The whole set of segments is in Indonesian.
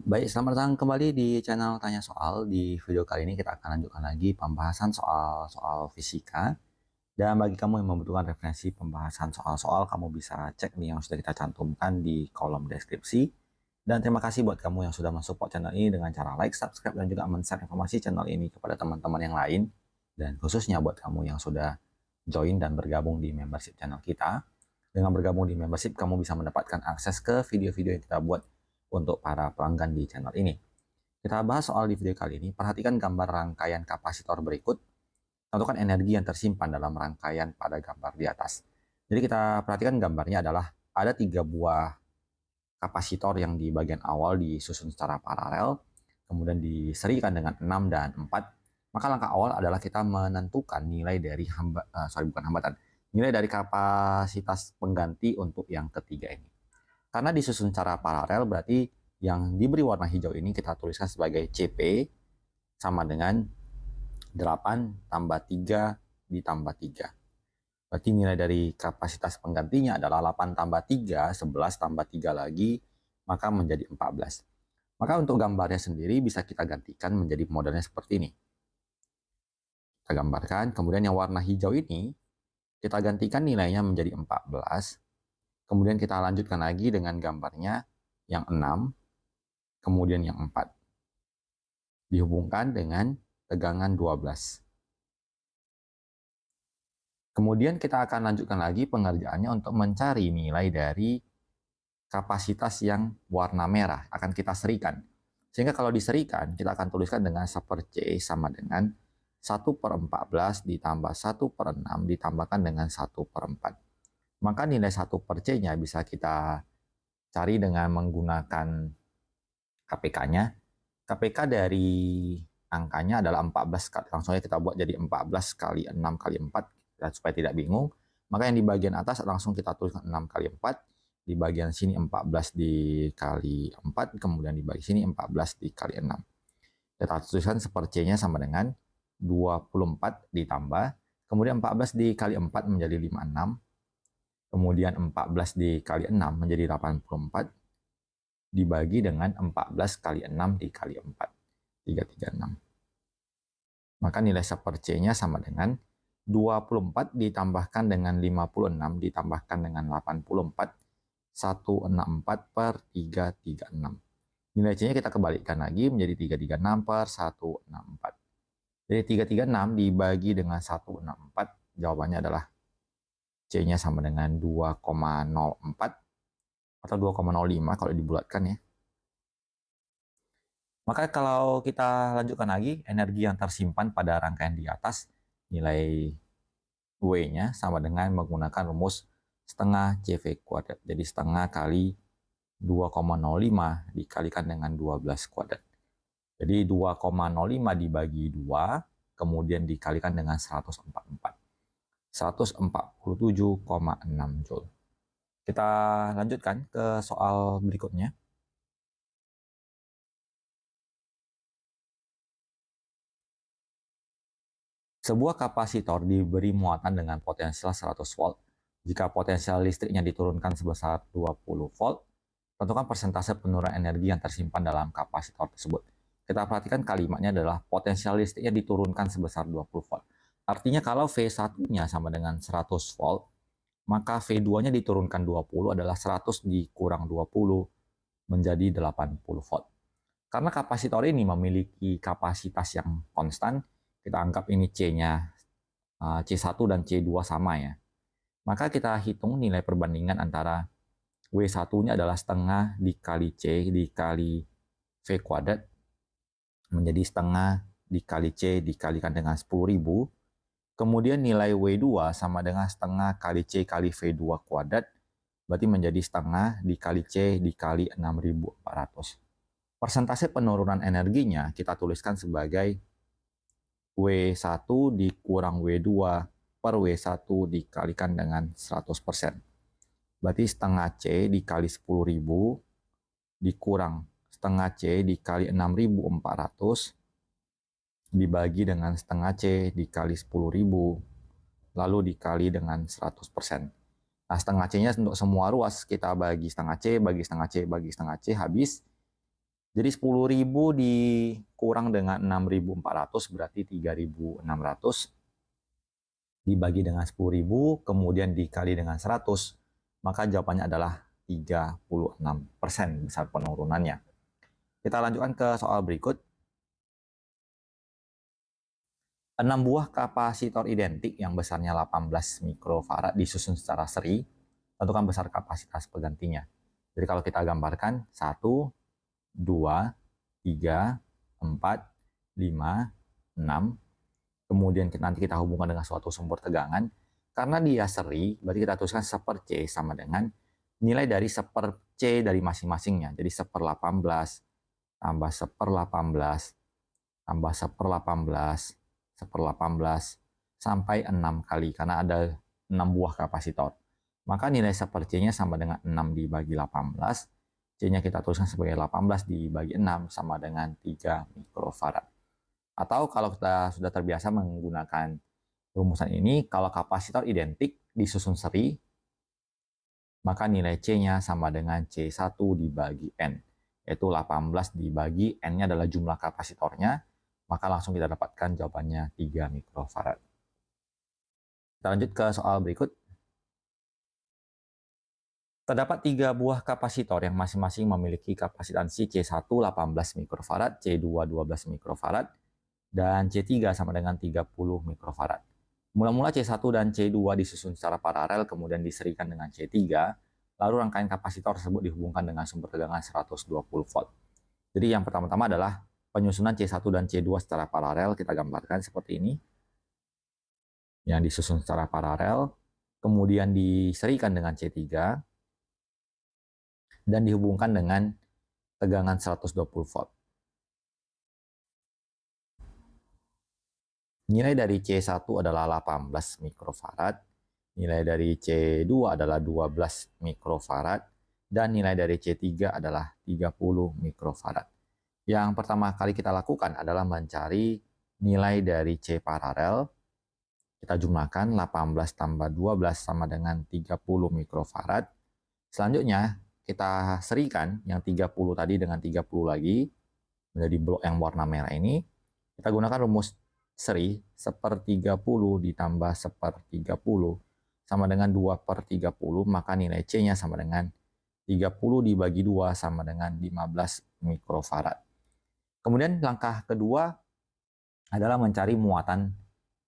Baik, selamat datang kembali di channel Tanya Soal. Di video kali ini kita akan lanjutkan lagi pembahasan soal-soal fisika. Dan bagi kamu yang membutuhkan referensi pembahasan soal-soal, kamu bisa cek nih yang sudah kita cantumkan di kolom deskripsi. Dan terima kasih buat kamu yang sudah mensupport channel ini dengan cara like, subscribe, dan juga men-share informasi channel ini kepada teman-teman yang lain. Dan khususnya buat kamu yang sudah join dan bergabung di membership channel kita. Dengan bergabung di membership, kamu bisa mendapatkan akses ke video-video yang kita buat untuk para pelanggan di channel ini. Kita bahas soal di video kali ini. Perhatikan gambar rangkaian kapasitor berikut. Tentukan energi yang tersimpan dalam rangkaian pada gambar di atas. Jadi kita perhatikan gambarnya adalah ada 3 buah kapasitor yang di bagian awal disusun secara paralel, kemudian diserikan dengan 6 dan 4. Maka langkah awal adalah kita menentukan nilai dari nilai dari kapasitas pengganti untuk yang ketiga ini. Karena disusun secara paralel, berarti yang diberi warna hijau ini kita tuliskan sebagai CP sama dengan 8 tambah 3 ditambah 3. Berarti nilai dari kapasitas penggantinya adalah 8 tambah 3, 11 tambah 3 lagi, maka menjadi 14. Maka untuk gambarnya sendiri bisa kita gantikan menjadi modelnya seperti ini. Kita gambarkan, kemudian yang warna hijau ini, kita gantikan nilainya menjadi 14. Kemudian kita lanjutkan lagi dengan gambarnya yang 6, kemudian yang 4. Dihubungkan dengan tegangan 12. Kemudian kita akan lanjutkan lagi pengerjaannya untuk mencari nilai dari kapasitas yang warna merah. Akan kita serikan. Sehingga kalau diserikan, kita akan tuliskan dengan 1 per C sama dengan 1 per 14 ditambah 1 per 6 ditambahkan dengan 1 per 4. Maka nilai 1 per C-nya bisa kita cari dengan menggunakan KPK-nya. KPK dari angkanya adalah 14, langsung aja kita buat jadi 14 kali 6 kali 4, supaya tidak bingung. Maka yang di bagian atas langsung kita tuliskan 6 kali 4, di bagian sini 14 dikali 4, kemudian di bagian sini 14 dikali 6. Kita tuliskan sepercinya sama dengan 24 ditambah, kemudian 14 dikali 4 menjadi 56, kemudian 14 dikali 6 menjadi 84, dibagi dengan 14 kali 6 dikali 4, 336. Maka nilai sepercinya sama dengan 24 ditambahkan dengan 56 ditambahkan dengan 84, 164 per 336. Nilai C-nya kita kembalikan lagi menjadi 336 per 164. Jadi 336 dibagi dengan 164, jawabannya adalah C-nya sama dengan 2,04 atau 2,05 kalau dibulatkan ya. Maka kalau kita lanjutkan lagi, energi yang tersimpan pada rangkaian di atas, nilai W-nya sama dengan menggunakan rumus setengah CV kuadrat. Jadi setengah kali 2,05 dikalikan dengan 12 kuadrat. Jadi 2,05 dibagi 2, kemudian dikalikan dengan 144. 147,6 Joule. Kita lanjutkan ke soal berikutnya. Sebuah kapasitor diberi muatan dengan potensial 100 volt. Jika potensial listriknya diturunkan sebesar 20 volt, tentukan persentase penurunan energi yang tersimpan dalam kapasitor tersebut. Kita perhatikan kalimatnya adalah potensial listriknya diturunkan sebesar 20 volt. Artinya kalau V1-nya sama dengan 100 volt, maka V2-nya diturunkan 20 adalah 100 dikurang 20 menjadi 80 volt. Karena kapasitor ini memiliki kapasitas yang konstan, kita anggap ini C-nya C1 dan C2 sama ya. Maka kita hitung nilai perbandingan antara W1-nya adalah setengah dikali C dikali V kuadrat menjadi setengah dikali C dikalikan dengan 10.000. Kemudian nilai W2 sama dengan setengah kali C kali V2 kuadrat, berarti menjadi setengah dikali C dikali 6.400. Persentase penurunan energinya kita tuliskan sebagai W1 dikurang W2 per W1 dikalikan dengan 100%. Berarti setengah C dikali 10.000 dikurang setengah C dikali 6.400 dibagi dengan setengah C dikali 10.000 lalu dikali dengan 100%. Nah, setengah C-nya untuk semua ruas kita bagi setengah C, bagi setengah C, bagi setengah C, habis. Jadi 10.000 dikurang dengan 6.400 berarti 3.600 dibagi dengan 10.000 kemudian dikali dengan 100, maka jawabannya adalah 36% besar penurunannya. Kita lanjutkan ke soal berikut. 6 buah kapasitor identik yang besarnya 18 mikrofarad disusun secara seri, tentukan besar kapasitas penggantinya. Jadi kalau kita gambarkan 1, 2, 3, 4, 5, 6, kemudian nanti kita hubungkan dengan suatu sumber tegangan. Karena dia seri, berarti kita tuliskan 1/C sama dengan nilai dari 1/C dari masing-masingnya. Jadi 1/18 tambah 1/18 tambah 1/18 1/18 sampai 6 kali karena ada 6 buah kapasitor. Maka nilai 1/C-nya sama dengan 6 dibagi 18. C-nya kita tuliskan sebagai 18 dibagi 6 sama dengan 3 mikrofarad. Atau kalau kita sudah terbiasa menggunakan rumusan ini, kalau kapasitor identik disusun seri, maka nilai C-nya sama dengan C1 dibagi N, yaitu 18 dibagi N-nya adalah jumlah kapasitornya, maka langsung kita dapatkan jawabannya 3 mikrofarad. Kita lanjut ke soal berikut. Terdapat 3 buah kapasitor yang masing-masing memiliki kapasitansi C1 18 mikrofarad, C2 12 mikrofarad, dan C3 sama dengan 30 mikrofarad. Mula-mula C1 dan C2 disusun secara paralel, kemudian diserikan dengan C3, lalu rangkaian kapasitor tersebut dihubungkan dengan sumber tegangan 120 volt. Jadi yang pertama-tama adalah penyusunan C1 dan C2 secara paralel, kita gambarkan seperti ini. Yang disusun secara paralel, kemudian diserikan dengan C3, dan dihubungkan dengan tegangan 120 volt. Nilai dari C1 adalah 18 mikrofarad, nilai dari C2 adalah 12 mikrofarad, dan nilai dari C3 adalah 30 mikrofarad. Yang pertama kali kita lakukan adalah mencari nilai dari C paralel. Kita jumlahkan 18 tambah 12 sama dengan 30 mikrofarad. Selanjutnya kita serikan yang 30 tadi dengan 30 lagi menjadi blok yang warna merah ini. Kita gunakan rumus seri 1/30 ditambah 1/30 sama dengan 2/30, maka nilai C-nya sama dengan 30 dibagi 2 sama dengan 15 mikrofarad. Kemudian langkah kedua adalah mencari muatan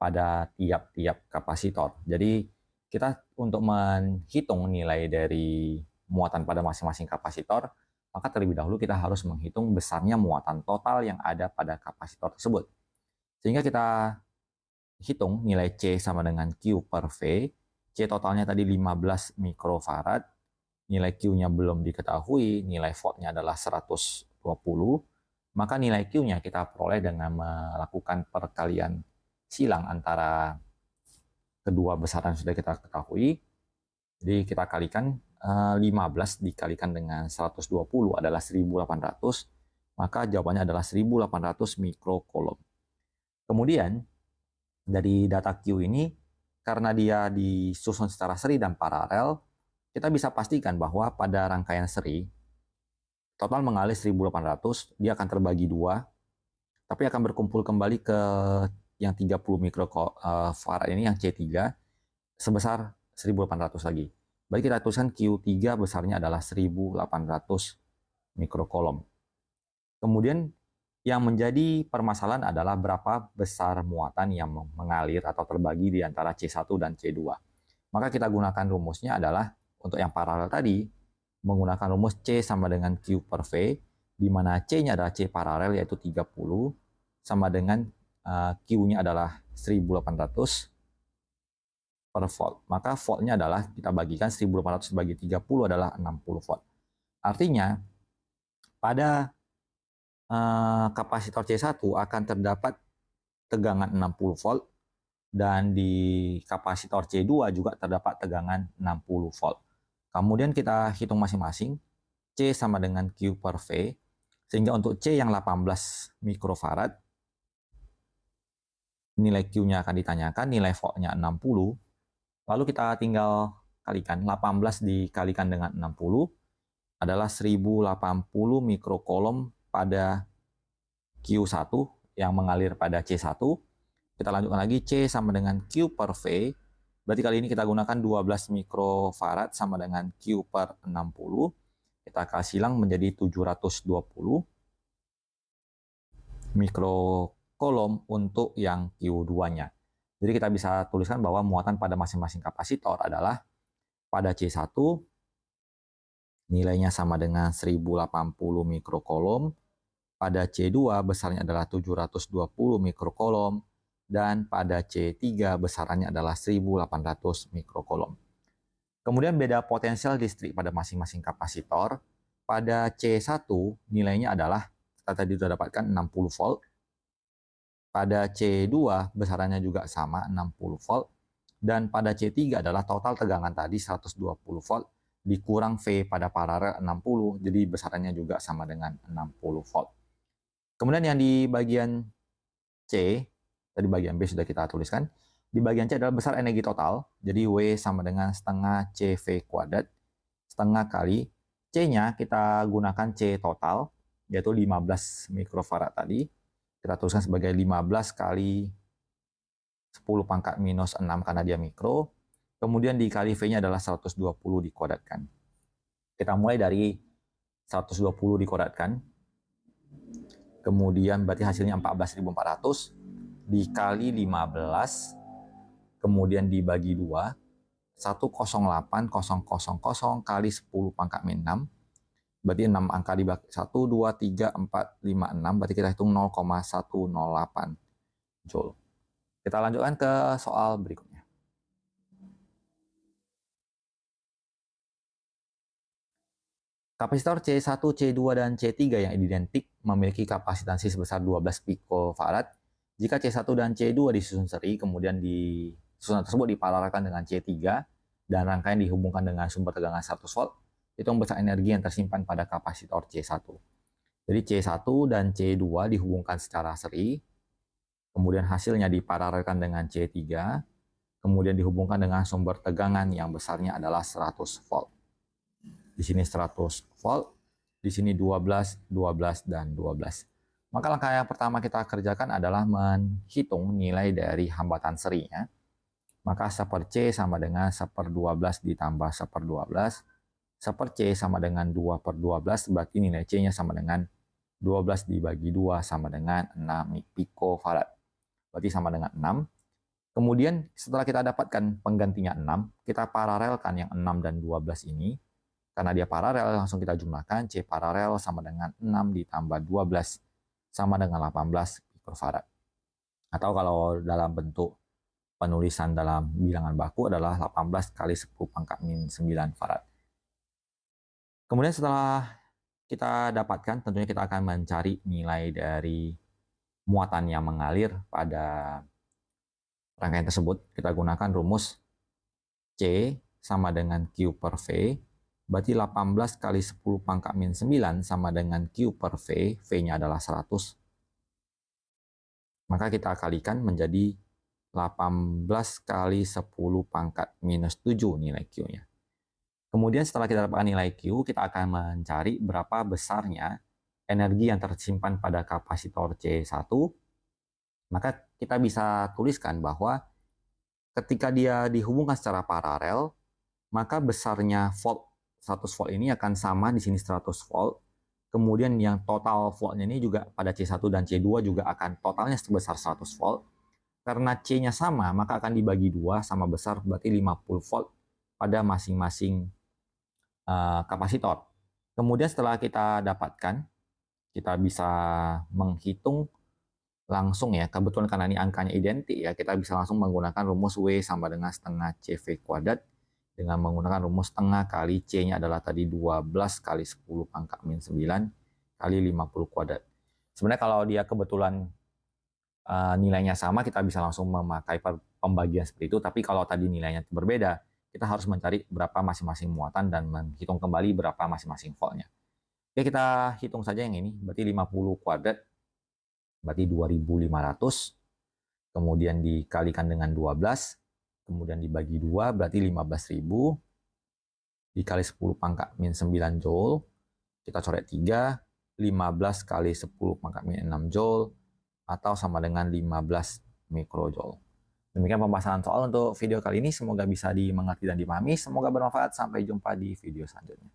pada tiap-tiap kapasitor. Jadi kita untuk menghitung nilai dari muatan pada masing-masing kapasitor, maka terlebih dahulu kita harus menghitung besarnya muatan total yang ada pada kapasitor tersebut. Sehingga kita hitung nilai C sama dengan Q per V. C totalnya tadi 15 mikrofarad. Nilai Q-nya belum diketahui, nilai voltnya adalah 120. Maka nilai Q-nya kita peroleh dengan melakukan perkalian silang antara kedua besaran sudah kita ketahui. Jadi kita kalikan 15 dikalikan dengan 120 adalah 1800, maka jawabannya adalah 1800 mikrocoulomb. Kemudian dari data Q ini, karena dia disusun secara seri dan paralel, kita bisa pastikan bahwa pada rangkaian seri, total mengalir 1800, dia akan terbagi 2, tapi akan berkumpul kembali ke yang 30 mikrofarad ini, yang C3, sebesar 1800 lagi. Baik, kita tuliskan Q3 besarnya adalah 1800 mikrocoulomb. Kemudian yang menjadi permasalahan adalah berapa besar muatan yang mengalir atau terbagi di antara C1 dan C2. Maka kita gunakan rumusnya adalah, untuk yang paralel tadi, menggunakan rumus C sama dengan Q per V, di mana C-nya adalah C paralel yaitu 30, sama dengan Q-nya adalah 1800 per volt. Maka voltnya adalah, kita bagikan 1800 bagi 30 adalah 60 volt. Artinya, pada kapasitor C1 akan terdapat tegangan 60 volt, dan di kapasitor C2 juga terdapat tegangan 60 volt. Kemudian kita hitung masing-masing, C sama dengan Q per V, sehingga untuk C yang 18 mikrofarad, nilai Q-nya akan ditanyakan, nilai voltnya 60, lalu kita tinggal kalikan, 18 dikalikan dengan 60 adalah 1080 mikrocoulomb pada Q1 yang mengalir pada C1. Kita lanjutkan lagi, C sama dengan Q per V. Berarti kali ini kita gunakan 12 mikrofarad sama dengan Q per 60. Kita kasih silang menjadi 720 mikrokolom untuk yang Q2-nya. Jadi kita bisa tuliskan bahwa muatan pada masing-masing kapasitor adalah pada C1 nilainya sama dengan 1080 mikrokolom, pada C2 besarnya adalah 720 mikrokolom, dan pada C3 besarannya adalah 1800 mikrokolom. Kemudian beda potensial listrik pada masing-masing kapasitor. Pada C1 nilainya adalah, kita tadi sudah dapatkan 60 volt. Pada C2 besarannya juga sama 60 volt. Dan pada C3 adalah total tegangan tadi 120 volt dikurang V pada paralel 60, jadi besarannya juga sama dengan 60 volt. Kemudian yang di bagian C, tadi bagian B sudah kita tuliskan, di bagian C adalah besar energi total, jadi W sama dengan setengah CV kuadrat, setengah kali C-nya kita gunakan C total, yaitu 15 mikrofarad tadi, kita tuliskan sebagai 15 kali 10 pangkat minus 6 karena dia mikro, kemudian dikali V-nya adalah 120 dikuadratkan. Kita mulai dari 120 dikuadratkan. Kemudian berarti hasilnya 14.400 dikali 15. Kemudian dibagi 2. 108.000 kali 10 pangkat min 6. Berarti 6 angka dibagi 1, 2, 3, 4, 5, 6. Berarti kita hitung 0,108 Joule. Kita lanjutkan ke soal berikutnya. Kapasitor C1, C2, dan C3 yang identik memiliki kapasitansi sebesar 12 picofarad. Jika C1 dan C2 disusun seri, kemudian susunan tersebut diparalelkan dengan C3, dan rangkaian dihubungkan dengan sumber tegangan 100 volt, itu membesar energi yang tersimpan pada kapasitor C1. Jadi C1 dan C2 dihubungkan secara seri, kemudian hasilnya diparalelkan dengan C3, kemudian dihubungkan dengan sumber tegangan yang besarnya adalah 100 volt. Di sini 100 volt, di sini 12, 12, dan 12. Maka langkah yang pertama kita kerjakan adalah menghitung nilai dari hambatan serinya. Maka 1/C sama dengan 1/12 ditambah 1/12. 1/C sama dengan 2/12, berarti nilai C-nya sama dengan 12 dibagi 2 sama dengan 6 picofarad. Berarti sama dengan 6. Kemudian setelah kita dapatkan penggantinya 6, kita paralelkan yang 6 dan 12 ini. Karena dia paralel, langsung kita jumlahkan. C paralel sama dengan 6 ditambah 12 sama dengan 18 picofarad. Atau kalau dalam bentuk penulisan dalam bilangan baku adalah 18 kali 10 pangkat min 9 farad. Kemudian setelah kita dapatkan, tentunya kita akan mencari nilai dari muatan yang mengalir pada rangkaian tersebut. Kita gunakan rumus C sama dengan Q per V. Berarti 18 kali 10 pangkat min 9 sama dengan Q per V. V-nya adalah 100. Maka kita kalikan menjadi 18 kali 10 pangkat minus 7 nilai Q-nya. Kemudian setelah kita dapatkan nilai Q, kita akan mencari berapa besarnya energi yang tersimpan pada kapasitor C1. Maka kita bisa tuliskan bahwa ketika dia dihubungkan secara paralel, maka besarnya volt 100 volt ini akan sama di sini 100 volt. Kemudian yang total voltnya ini juga pada C1 dan C2 juga akan totalnya sebesar 100 volt. Karena C-nya sama, maka akan dibagi 2 sama besar, berarti 50 volt pada masing-masing kapasitor. Kemudian setelah kita dapatkan, kita bisa menghitung langsung ya. Kebetulan karena ini angkanya identik ya, kita bisa langsung menggunakan rumus W sama dengan setengah CV kuadrat. Dengan menggunakan rumus setengah kali C-nya adalah tadi 12 kali 10 pangkat min 9 kali 50 kuadrat. Sebenarnya kalau dia kebetulan nilainya sama, kita bisa langsung memakai pembagian seperti itu. Tapi kalau tadi nilainya berbeda, kita harus mencari berapa masing-masing muatan dan menghitung kembali berapa masing-masing voltnya. Oke, kita hitung saja yang ini. Berarti 50 kuadrat, berarti 2500. Kemudian dikalikan dengan 12. Kemudian dibagi 2 berarti 15.000 dikali 10 pangkat min 9 Joule. Kita coret 3. 15 kali 10 pangkat minus 6 Joule atau sama dengan 15 mikrojoule. Demikian pembahasan soal untuk video kali ini. Semoga bisa dimengerti dan dipahami. Semoga bermanfaat. Sampai jumpa di video selanjutnya.